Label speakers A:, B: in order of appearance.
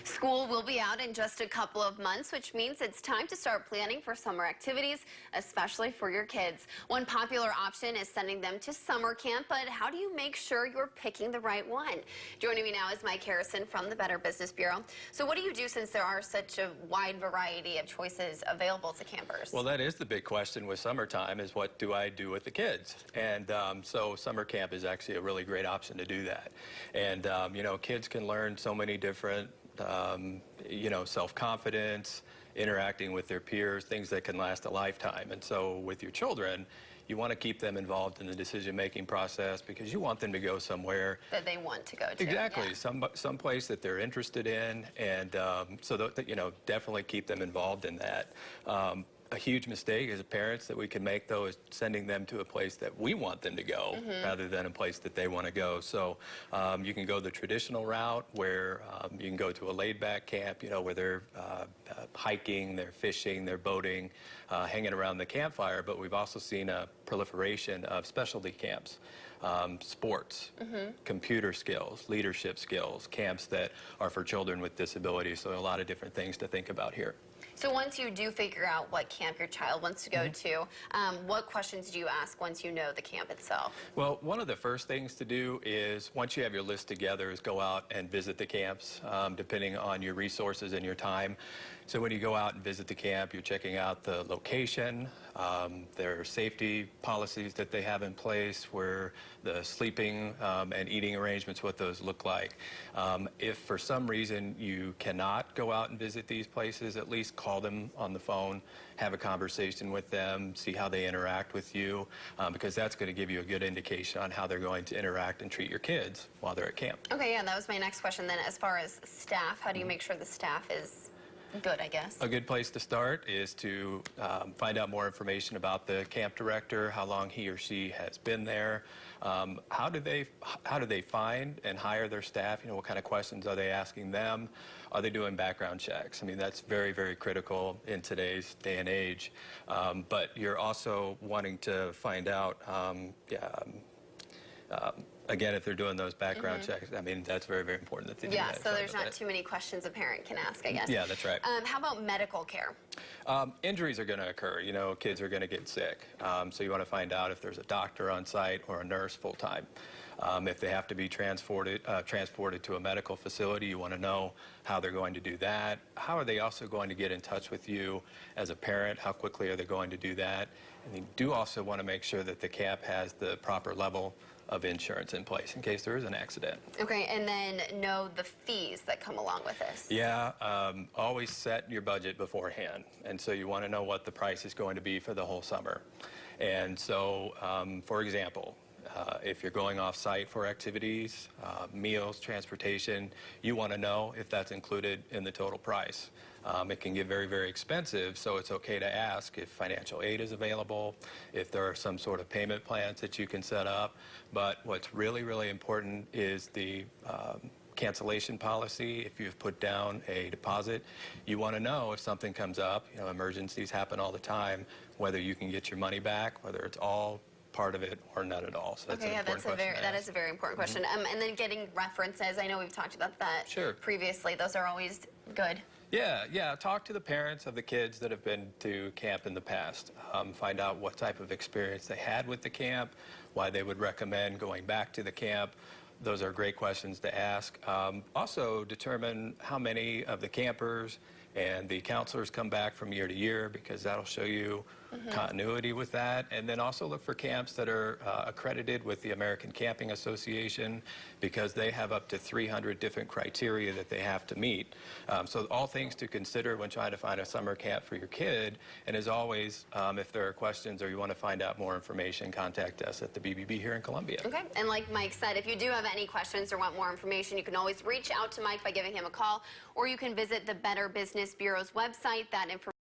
A: School will be out in just a couple of months, which means it's time to start planning for summer activities, especially for your kids. One popular option is sending them to summer camp, but how do you make sure you're picking the right one? Joining me now is Mike Harrison from the Better Business Bureau. So what do you do since there are such a wide variety of choices available to campers?
B: Well, that is the big question with summertime is what do I do with the kids? And so summer camp is actually a really great option to do that. And, kids can learn so many different self-confidence, interacting with their peers, things that can last a lifetime. And so with your children, you want to keep them involved in the decision-making process because you want them to go somewhere
A: that they want to go to.
B: Exactly,
A: yeah.
B: some place that they're interested in, and definitely keep them involved in that. A huge mistake as parents that we can make, though, is sending them to a place that we want them to go rather than a place that they want to go. So you can go the traditional route where you can go to a laid-back camp, where they're hiking, they're fishing, they're boating, hanging around the campfire. But we've also seen a proliferation of specialty camps. Sports, computer skills, leadership skills, camps that are for children with disabilities. So a lot of different things to think about here.
A: So once you do figure out what camp your child wants to go to, what questions do you ask once you know the camp itself?
B: Well, one of the first things to do is, once you have your list together, is go out and visit the camps, depending on your resources and your time. So when you go out and visit the camp, you're checking out the location, their safety policies that they have in place, where the sleeping and eating arrangements, what those look like. If for some reason you cannot go out and visit these places, at least call them on the phone, have a conversation with them, see how they interact with you, because that's going to give you a good indication on how they're going to interact and treat your kids while they're at camp.
A: Okay, yeah, that was my next question then. As far as staff, how do you make sure the staff is good, I guess?
B: A good place to start is to find out more information about the camp director, how long he or she has been there, how do they find and hire their staff, what kind of questions are they asking them, are they doing background checks? I mean, that's very, very critical in today's day and age, but you're also wanting to find out again, if they're doing those background checks, I mean, that's very, very important that they do that.
A: Yeah, so there's not too many questions a parent can ask, I guess.
B: Yeah, that's right.
A: How about medical care?
B: Injuries are going to occur. Kids are going to get sick. So you want to find out if there's a doctor on site or a nurse full-time. If they have to be transported to a medical facility, you want to know how they're going to do that. How are they also going to get in touch with you as a parent? How quickly are they going to do that? And you do also want to make sure that the camp has the proper level of insurance in place in case there is an accident.
A: Okay, and then know the fees that come along with this.
B: Yeah, always set your budget beforehand. And so you want to know what the price is going to be for the whole summer. And so, for example, if you're going off-site for activities, meals, transportation, you want to know if that's included in the total price. It can get very, very expensive, so it's okay to ask if financial aid is available, if there are some sort of payment plans that you can set up. But what's really, really important is the cancellation policy. If you've put down a deposit, you want to know if something comes up, emergencies happen all the time, whether you can get your money back, whether it's all part of it or not at all. So that's
A: that is a very important question. And then getting references. I know we've talked about that previously. Those are always good.
B: Yeah. Talk to the parents of the kids that have been to camp in the past. Find out what type of experience they had with the camp, why they would recommend going back to the camp. Those are great questions to ask. Also, determine how many of the campers and the counselors come back from year to year, because that'll show you continuity with that. And then also look for camps that are accredited with the American Camping Association, because they have up to 300 different criteria that they have to meet. So all things to consider when trying to find a summer camp for your kid. And as always, if there are questions or you want to find out more information, contact us at the BBB here in Columbia.
A: Okay, and like Mike said, if you do have any questions or want more information, you can always reach out to Mike by giving him a call, or you can visit the Better Business Bureau's website. That information